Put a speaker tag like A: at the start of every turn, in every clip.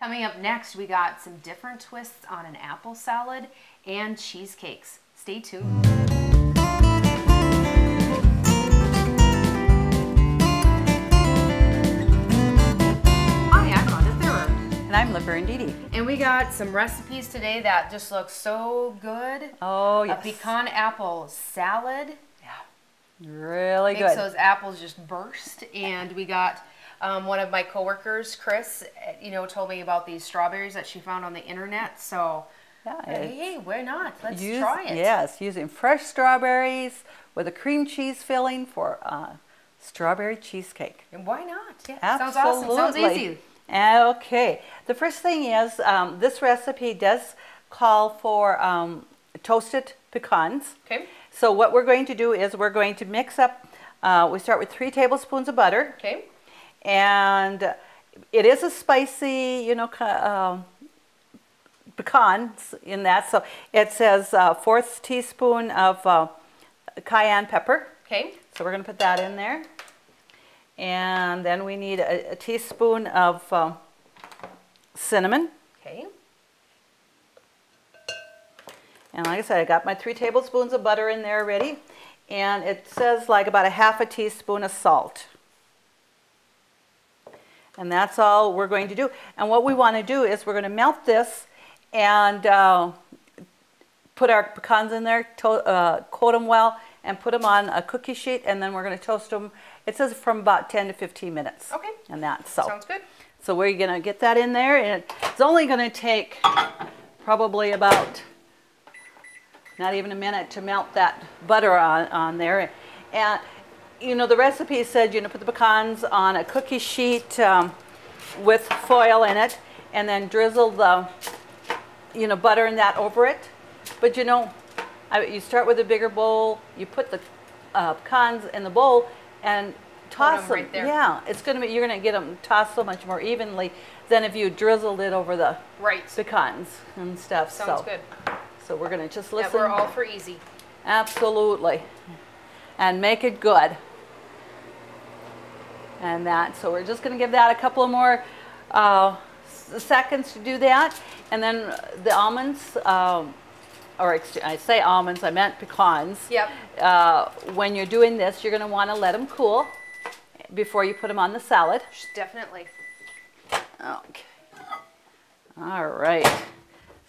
A: Coming up next, we got some different twists on an apple salad and cheesecakes. Stay tuned. Hi, I'm Rhonda.
B: And I'm Laverne.
A: And we got some recipes today that just look so good.
B: Oh, yes.
A: A pecan apple salad.
B: Yeah, really good.
A: Makes those apples just burst. And we got one of my coworkers, Chris, told me about these strawberries that she found on the internet. So,
B: yeah,
A: hey, why not? Let's try it.
B: Yes, using fresh strawberries with a cream cheese filling for strawberry cheesecake.
A: And why not? Yeah,
B: absolutely.
A: Sounds awesome. Sounds easy.
B: Okay. The first thing is this recipe does call for toasted pecans.
A: Okay.
B: So what we're going to do is we're going to mix up. We start with 3 tablespoons of butter.
A: Okay.
B: And it is a spicy, pecans in that. So it says 1/4 teaspoon of cayenne pepper.
A: Okay.
B: So we're going to put that in there. And then we need a teaspoon of cinnamon.
A: Okay.
B: And like I said, I got my 3 tablespoons of butter in there already. And it says like about a 1/2 teaspoon of salt. And that's all we're going to do. And what we want to do is we're going to melt this and put our pecans in there, coat them well, and put them on a cookie sheet, and then we're going to toast them. It says from about 10 to 15 minutes.
A: Okay.
B: And that. So,
A: sounds good.
B: So we're going to get that in there, and it's only going to take probably about not even a minute to melt that butter on there. And the recipe said, put the pecans on a cookie sheet with foil in it, and then drizzle the, butter and that over it. But you start with a bigger bowl, you put the pecans in the bowl and toss them.
A: Right there.
B: Yeah, you're gonna get them tossed so much more evenly than if you drizzled it over the pecans and stuff.
A: Sounds good.
B: So we're gonna just listen.
A: Yeah, we're all for easy.
B: Absolutely, and make it good. And that, so we're just going to give that a couple of more seconds to do that. And then the almonds, I say almonds, I meant pecans.
A: Yep.
B: When you're doing this, you're going to want to let them cool before you put them on the salad.
A: Definitely.
B: Okay. All right.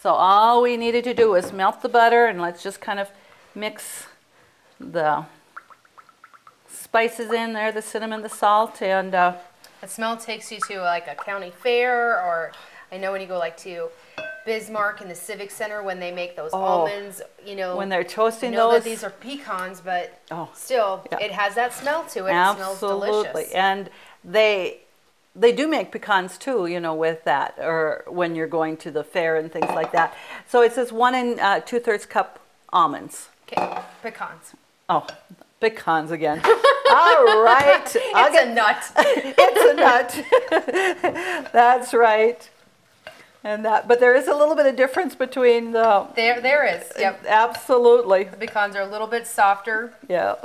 B: So all we needed to do was melt the butter, and let's just kind of mix the spices in there, the cinnamon, the salt, and
A: the smell takes you to like a county fair, or I know when you go like to Bismarck in the Civic Center when they make those almonds,
B: when they're toasting
A: those.
B: That
A: these are pecans, but still, it has that smell to it.
B: Absolutely.
A: It smells delicious.
B: And they do make pecans too, with that, or when you're going to the fair and things like that. So it says 1 2/3 cup almonds.
A: Okay, pecans.
B: Oh, pecans again. All right.
A: It's a nut.
B: It's a nut. That's right. And but there is a little bit of difference between the...
A: There is. Yep.
B: Absolutely.
A: The pecans are a little bit softer.
B: Yeah.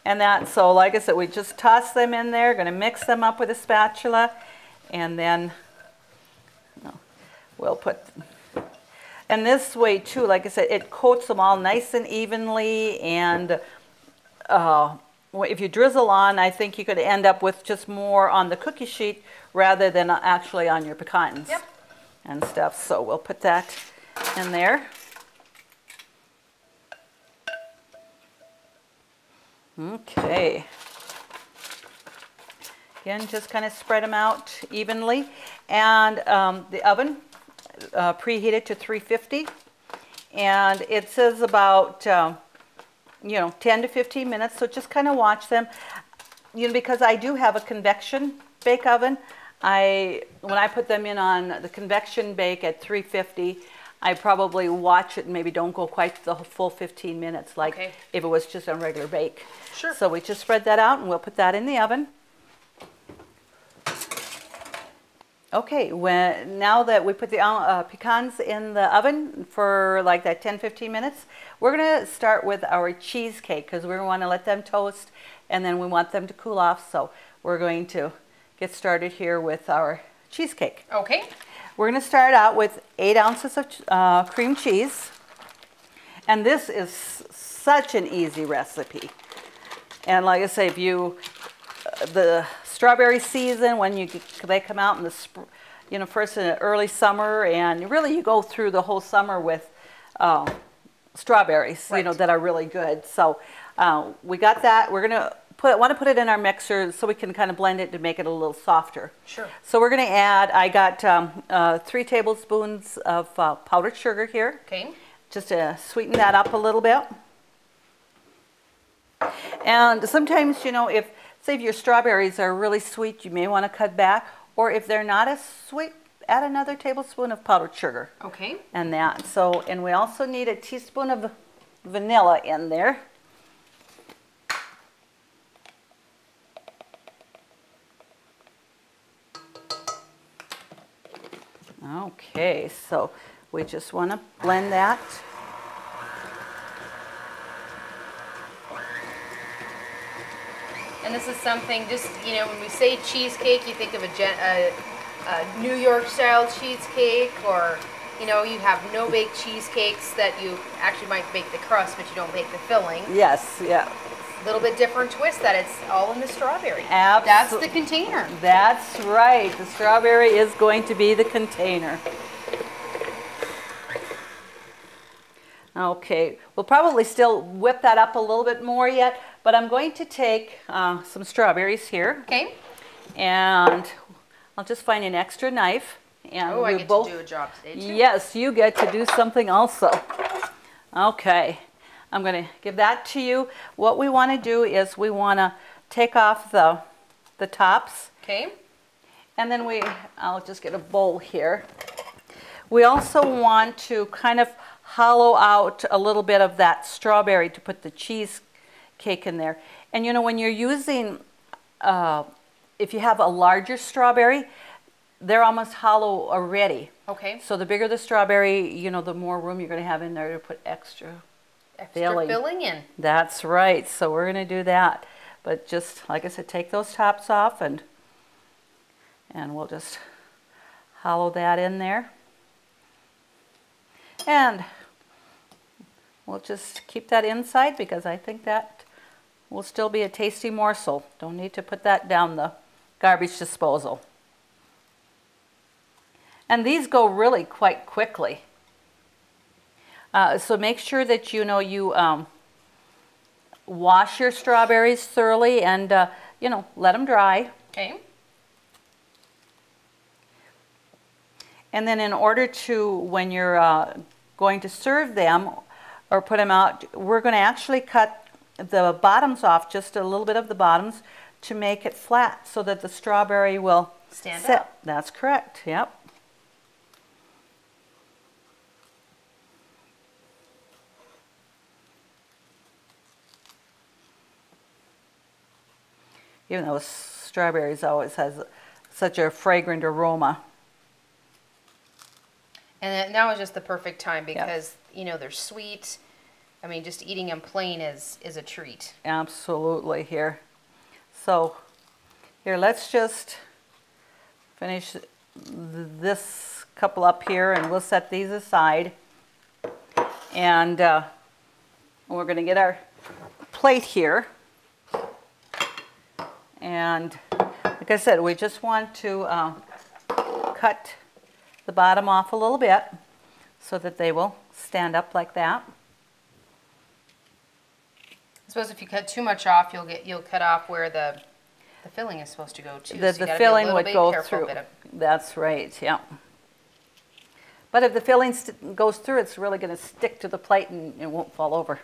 B: And so like I said, we just toss them in there. Going to mix them up with a spatula, and then we'll put... And this way too, like I said, it coats them all nice and evenly, and if you drizzle on, I think you could end up with just more on the cookie sheet rather than actually on your pecans.
A: Yep.
B: And stuff. So we'll put that in there. Okay. Again, just kind of spread them out evenly. And the oven, preheated to 350. And it says about, 10 to 15 minutes. So just kind of watch them. Because I do have a convection bake oven, when I put them in on the convection bake at 350, I probably watch it and maybe don't go quite the full 15 minutes like if it was just a regular bake.
A: Sure.
B: So we just spread that out and we'll put that in the oven. Okay, now that we put the pecans in the oven for like that 10-15 minutes, we're going to start with our cheesecake because we want to let them toast and then we want them to cool off. So we're going to get started here with our cheesecake.
A: Okay.
B: We're going to start out with 8 ounces of cream cheese. And this is such an easy recipe. And like I say, if you, the strawberry season, when they come out in the first in the early summer, and really you go through the whole summer with strawberries,
A: right.
B: that are really good. So we got that. We're going to want to put it in our mixer so we can kind of blend it to make it a little softer.
A: Sure.
B: So we're going to add, I got 3 tablespoons of powdered sugar here.
A: Okay.
B: Just to sweeten that up a little bit. And sometimes, say if your strawberries are really sweet, you may want to cut back. Or if they're not as sweet, add another tablespoon of powdered sugar.
A: Okay.
B: And that. So, and we also need a teaspoon of vanilla in there. Okay, so we just want to blend that.
A: And this is something, just, when we say cheesecake, you think of a New York style cheesecake, or, you have no-bake cheesecakes that you actually might bake the crust, but you don't bake the filling.
B: Yes, yeah.
A: A little bit different twist that it's all in the strawberry. That's the container.
B: That's right. The strawberry is going to be the container. Okay, we'll probably still whip that up a little bit more yet, but I'm going to take some strawberries here.
A: Okay.
B: And I'll just find an extra knife. And
A: I get to do a job today too.
B: Yes, you get to do something also. Okay, I'm going to give that to you. What we want to do is we want to take off the tops.
A: Okay.
B: And then I'll just get a bowl here. We also want to kind of hollow out a little bit of that strawberry to put the cheesecake in there. And when you're using, if you have a larger strawberry, they're almost hollow already.
A: Okay.
B: So the bigger the strawberry, the more room you're going to have in there to put extra
A: filling in.
B: That's right. So we're going to do that. But just, like I said, take those tops off and we'll just hollow that in there. And we'll just keep that inside because I think that will still be a tasty morsel. Don't need to put that down the garbage disposal. And these go really quite quickly. So make sure that you wash your strawberries thoroughly and let them dry.
A: Okay.
B: And then in order to, when you're going to serve them or put them out, we're going to actually cut the bottoms off, just a little bit of the bottoms, to make it flat so that the strawberry will
A: stand
B: up. That's correct, yep. Even though strawberries always has such a fragrant aroma.
A: And now is just the perfect time because, they're sweet. I mean, just eating them plain is a treat.
B: Absolutely here. So, here, let's just finish this couple up here and we'll set these aside. And we're going to get our plate here. And like I said, we just want to cut the bottom off a little bit so that they will stand up like that.
A: I suppose if you cut too much off, you'll cut off where the filling is supposed to go too.
B: The filling would go through. That's right, yeah. But if the filling goes through, it's really going to stick to the plate and it won't fall over.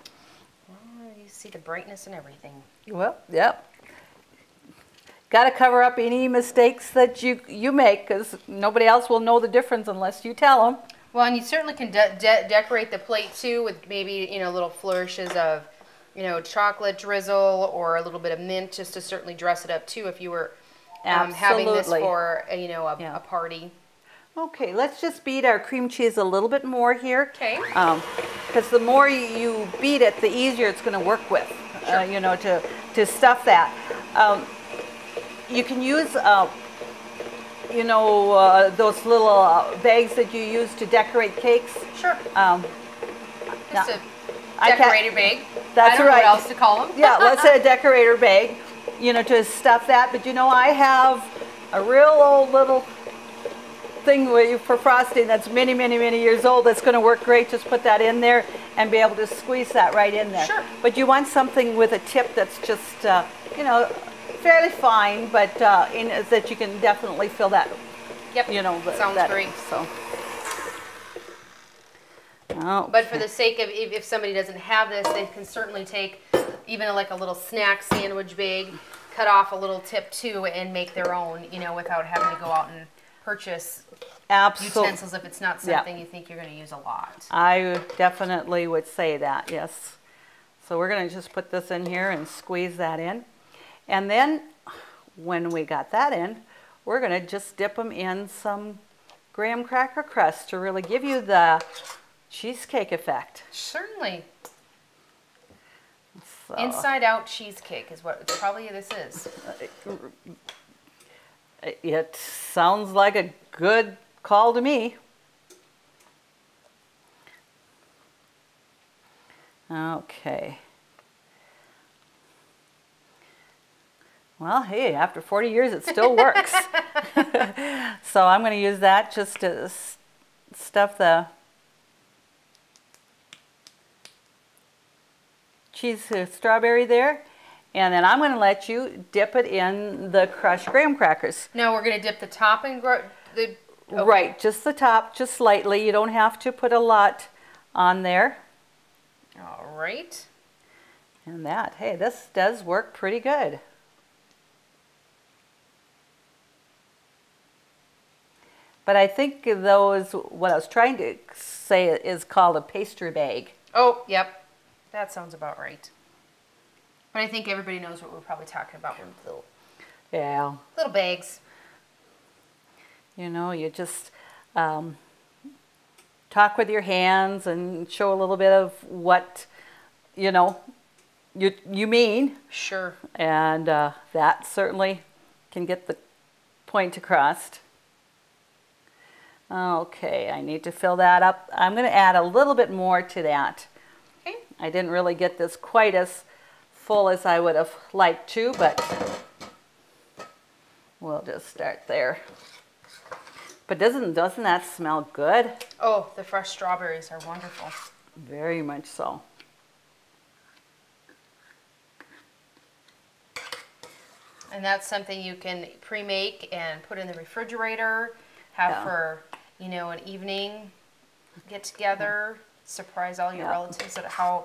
A: Oh, you see the brightness and everything.
B: Well, yep. Got to cover up any mistakes that you make because nobody else will know the difference unless you tell them.
A: Well, and you certainly can decorate the plate too with maybe little flourishes of chocolate drizzle or a little bit of mint just to certainly dress it up too if you were having this for a party.
B: Okay, let's just beat our cream cheese a little bit more here.
A: Okay.
B: Because the more you beat it, the easier it's going to work with. Sure. To stuff that. You can use you know, those little bags that you use to decorate cakes.
A: Sure. Just
B: no,
A: a decorator bag.
B: That's
A: I don't know what else to call them.
B: Yeah, let's say a decorator bag, you know, to stuff that. But you know, I have a real old little thing for frosting that's many, many, many years old that's going to work great. Just put that in there and be able to squeeze that right in there.
A: Sure.
B: But you want something with a tip that's just, you know, fairly fine, but that you can definitely fill that.
A: Yep.
B: You know,
A: sounds great.
B: So. Okay.
A: But for the sake of if somebody doesn't have this, they can certainly take even like a little snack sandwich bag, cut off a little tip too, and make their own. You know, without having to go out and purchase utensils if it's not something you think you're going to use a lot.
B: I definitely would say that, yes. So we're going to just put this in here and squeeze that in. And then when we got that in, we're going to just dip them in some graham cracker crust to really give you the cheesecake effect.
A: Certainly.
B: So,
A: inside out cheesecake is what probably this is.
B: It sounds like a good call to me. Okay. Well, hey, after 40 years it still works. So I'm going to use that just to stuff the strawberry there. And then I'm going to let you dip it in the crushed graham crackers.
A: Now we're going to dip the top in okay.
B: Right, just the top, just slightly. You don't have to put a lot on there.
A: All right.
B: And that, hey, this does work pretty good. But I think those, what I was trying to say is called a pastry bag.
A: Oh, yep. That sounds about right. But I think everybody knows what we're probably talking about with little bags.
B: You know, you just talk with your hands and show a little bit of what, you know, you mean.
A: Sure.
B: And that certainly can get the point across. Okay, I need to fill that up. I'm going to add a little bit more to that.
A: Okay.
B: I didn't really get this quite as full as I would have liked to, but we'll just start there. But doesn't that smell good?
A: Oh, the fresh strawberries are wonderful.
B: Very much so.
A: And that's something you can pre-make and put in the refrigerator, have for, you know, an evening get together, surprise all your relatives at how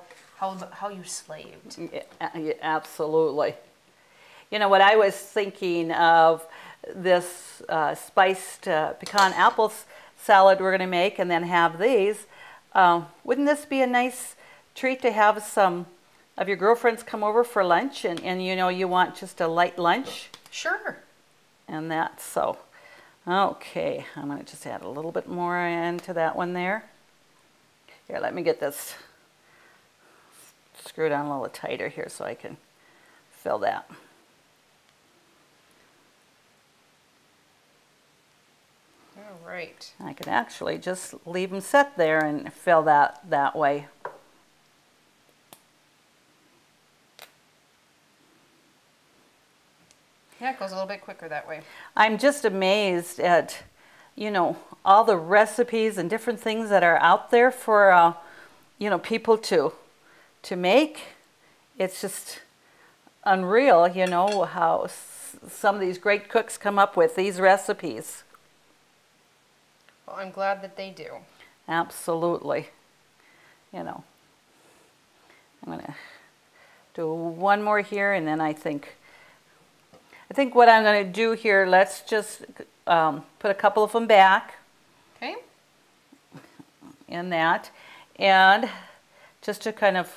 A: you slaved.
B: Yeah, absolutely. You know what I was thinking of, this spiced pecan apple salad we're going to make and then have these. Wouldn't this be a nice treat to have some of your girlfriends come over for lunch and you know you want just a light lunch?
A: Sure.
B: And that, so, okay, I'm going to just add a little bit more into that one there. Here, let me get this screwed on a little tighter here so I can fill that.
A: All right.
B: I can actually just leave them set there and fill that way.
A: Yeah, it goes a little bit quicker that way.
B: I'm just amazed at, you know, all the recipes and different things that are out there for, you know, people to make. It's just unreal, you know, how some of these great cooks come up with these recipes.
A: Well, I'm glad that they do.
B: Absolutely. You know, I'm going to do one more here, and then I think what I'm going to do here, let's just put a couple of them back.
A: Okay.
B: In that, and just to kind of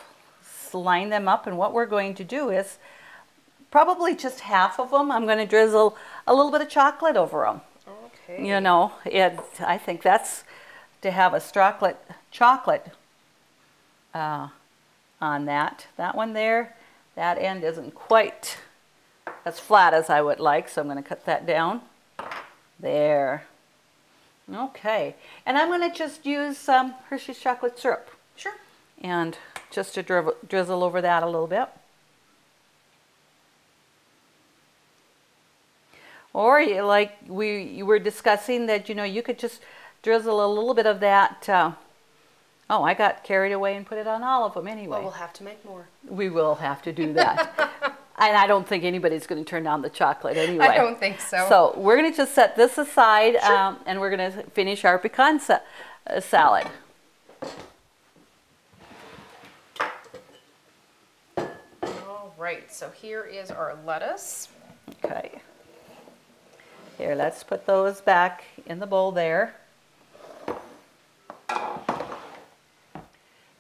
B: line them up. And what we're going to do is probably just half of them, I'm going to drizzle a little bit of chocolate over them.
A: Okay.
B: You know, I think that's to have a chocolate on that. That one there, that end isn't quite as flat as I would like, so I'm going to cut that down. There. Okay. And I'm going to just use some Hershey's chocolate syrup.
A: Sure.
B: And just to drizzle over that a little bit. Or like you were discussing that, you know, you could just drizzle a little bit of that. Oh, I got carried away and put it on all of them anyway.
A: Well, we'll have to make more.
B: We will have to do that. And I don't think anybody's going to turn down the chocolate anyway.
A: I don't think so.
B: So we're going to just set this aside,
A: sure.
B: And we're going to finish our pecan salad.
A: All right, so here is our lettuce.
B: Okay. Here, let's put those back in the bowl there.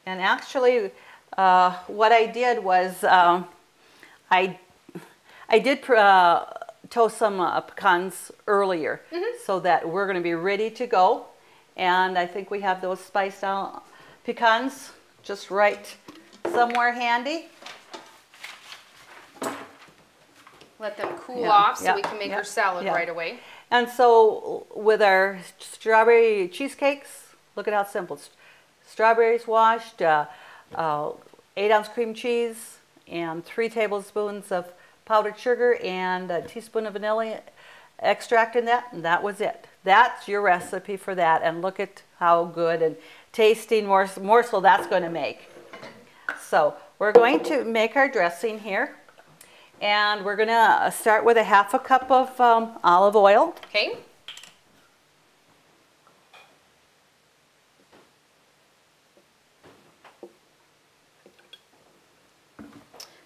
B: And actually, what I did was I did toast some pecans earlier, so that we're going to be ready to go. And I think we have those spiced out pecans just right somewhere handy.
A: Let them cool off so we can make our salad right away.
B: And so with our strawberry cheesecakes, look at how simple. Strawberries washed, 8-ounce cream cheese, and 3 tablespoons of powdered sugar, and a teaspoon of vanilla extract in that, and that was it. That's your recipe for that, and look at how good and tasty morsel that's going to make. So we're going to make our dressing here, and we're going to start with a 1/2 cup of olive oil.
A: Okay.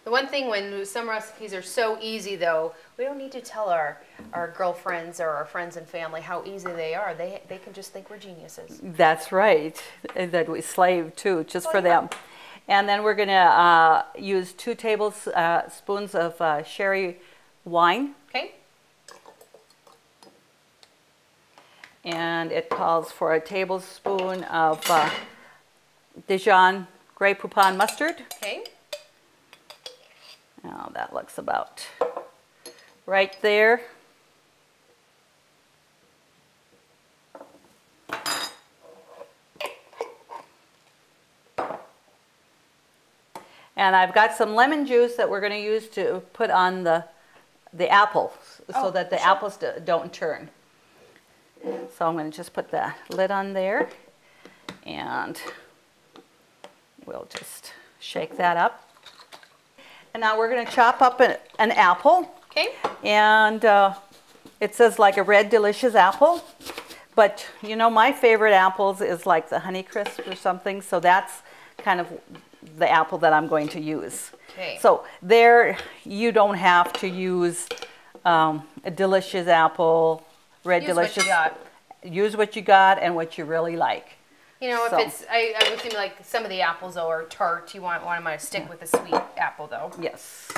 A: The one thing when some recipes are so easy, though, we don't need to tell our girlfriends or our friends and family how easy they are. They can just think we're geniuses.
B: That's right. That we slave too, just for them. And then we're going to use 2 tablespoons of sherry wine.
A: Okay.
B: And it calls for a tablespoon of Dijon Grey Poupon mustard.
A: Okay.
B: Now that looks about right there. And I've got some lemon juice that we're going to use to put on the apples, so that the apples don't turn. So I'm going to just put the lid on there, and we'll just shake that up. And now we're going to chop up an apple.
A: Okay.
B: And it says like a red delicious apple. But you know, my favorite apples is like the Honeycrisp or something. So that's kind of the apple that I'm going to use.
A: Okay.
B: So there, you don't have to use a delicious apple, red delicious.
A: Use what you got.
B: Use what you got and what you really like.
A: You know, if it's, I would think like some of the apples though are tart. You want them to stick with a sweet apple though.
B: Yes.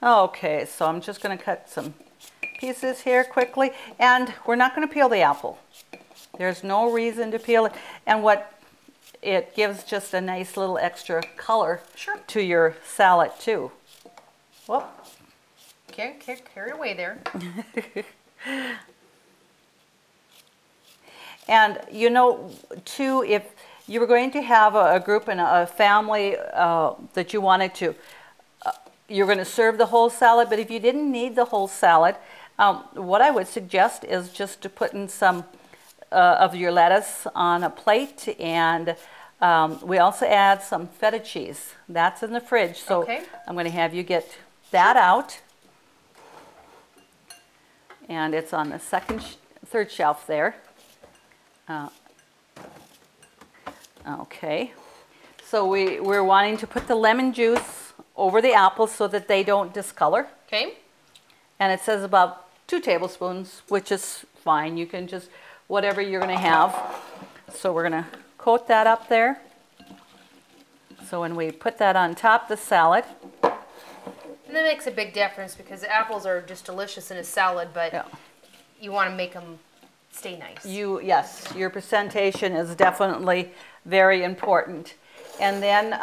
B: Okay, so I'm just going to cut some pieces here quickly, and we're not going to peel the apple. There's no reason to peel it, and it gives just a nice little extra color to your salad too. Whoop.
A: Carry away there.
B: And you know, too, if you were going to have a group and a family that you wanted to, you're going to serve the whole salad, but if you didn't need the whole salad, what I would suggest is just to put in some of your lettuce on a plate, and we also add some feta cheese. That's in the fridge, so I'm going to have you get that out. And it's on the third shelf there. Okay, so we're wanting to put the lemon juice over the apples so that they don't discolor.
A: Okay.
B: And it says about 2 tablespoons, which is fine. You can just, whatever you're going to have. So we're going to coat that up there. So when we put that on top of the salad.
A: And that makes a big difference because apples are just delicious in a salad, but you want to make them stay nice.
B: Yes, your presentation is definitely very important. And then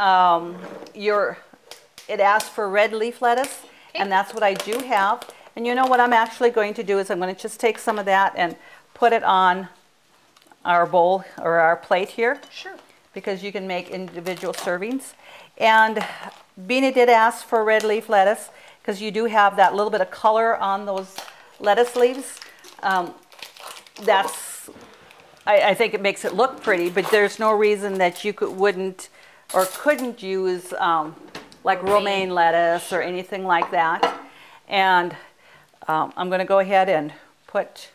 B: it asks for red leaf lettuce, and that's what I do have. And you know what I'm actually going to do is I'm going to just take some of that and put it on our bowl or our plate here.
A: Sure.
B: Because you can make individual servings. And Beanie did ask for red leaf lettuce because you do have that little bit of color on those lettuce leaves. I think it makes it look pretty, but there's no reason that you wouldn't or couldn't use like romaine lettuce or anything like that. And I'm going to go ahead and put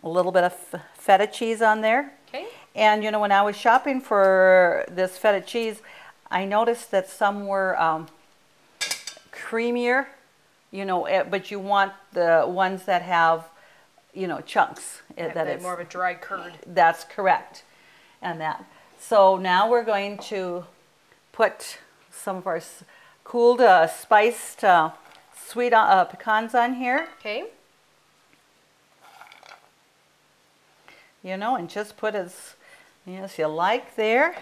B: a little bit of feta cheese on there.
A: Okay.
B: And you know, when I was shopping for this feta cheese, I noticed that some were creamier, you know, but you want the ones that have, you know, chunks. That is
A: more of a dry curd.
B: That's correct. And that. So now we're going to put some of our cooled, spiced, sweet pecans on here.
A: Okay.
B: You know, and just put as you like there.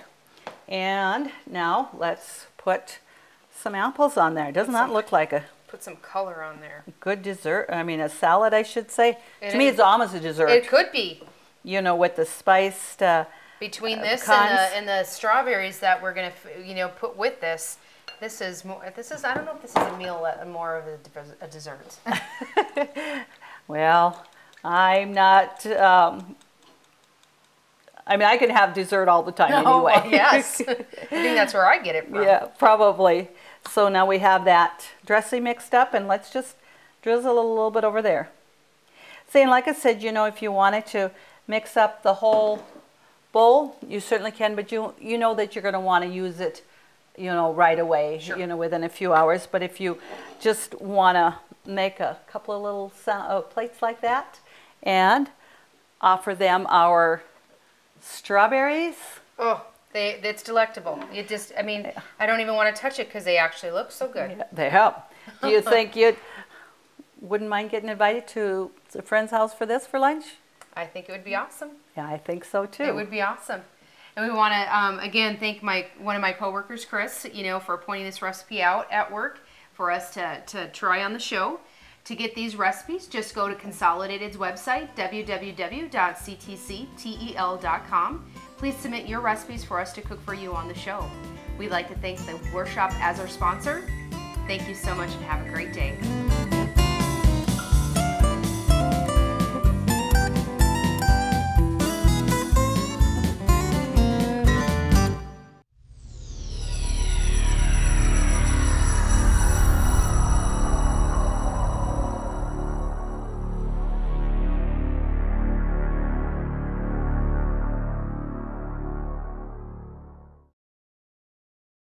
B: And now let's put some apples on there. Doesn't that look like a...
A: Put some color on there.
B: Good dessert. I mean, a salad, I should say. To me, it's almost a dessert.
A: It could be.
B: You know, with the spiced
A: between this
B: pecans.
A: and the strawberries that we're gonna, you know, put with this. This is more. This is. I don't know if this is a meal, more of a dessert.
B: Well, I'm not. I mean, I can have dessert all the time anyway.
A: Well, yes. I think that's where I get it from.
B: Yeah, probably. So now we have that dressing mixed up, and let's just drizzle a little bit over there. See, and like I said, you know, if you wanted to mix up the whole bowl, you certainly can, but you know that you're going to want to use it, you know, right away,
A: sure.
B: You know, within a few hours. But if you just want to make a couple of little plates like that and offer them our strawberries.
A: Oh, it's delectable. You just, I mean, I don't even want to touch it because they actually look so good.
B: Yeah, they help. Do you think you wouldn't mind getting invited to a friend's house for this for lunch?
A: I think it would be awesome.
B: Yeah, I think so too.
A: It would be awesome. And we want to, again, thank one of my coworkers, Chris, you know, for pointing this recipe out at work for us to try on the show. To get these recipes, just go to Consolidated's website, www.ctctel.com. Please submit your recipes for us to cook for you on the show. We'd like to thank the Workshop as our sponsor. Thank you so much and have a great day.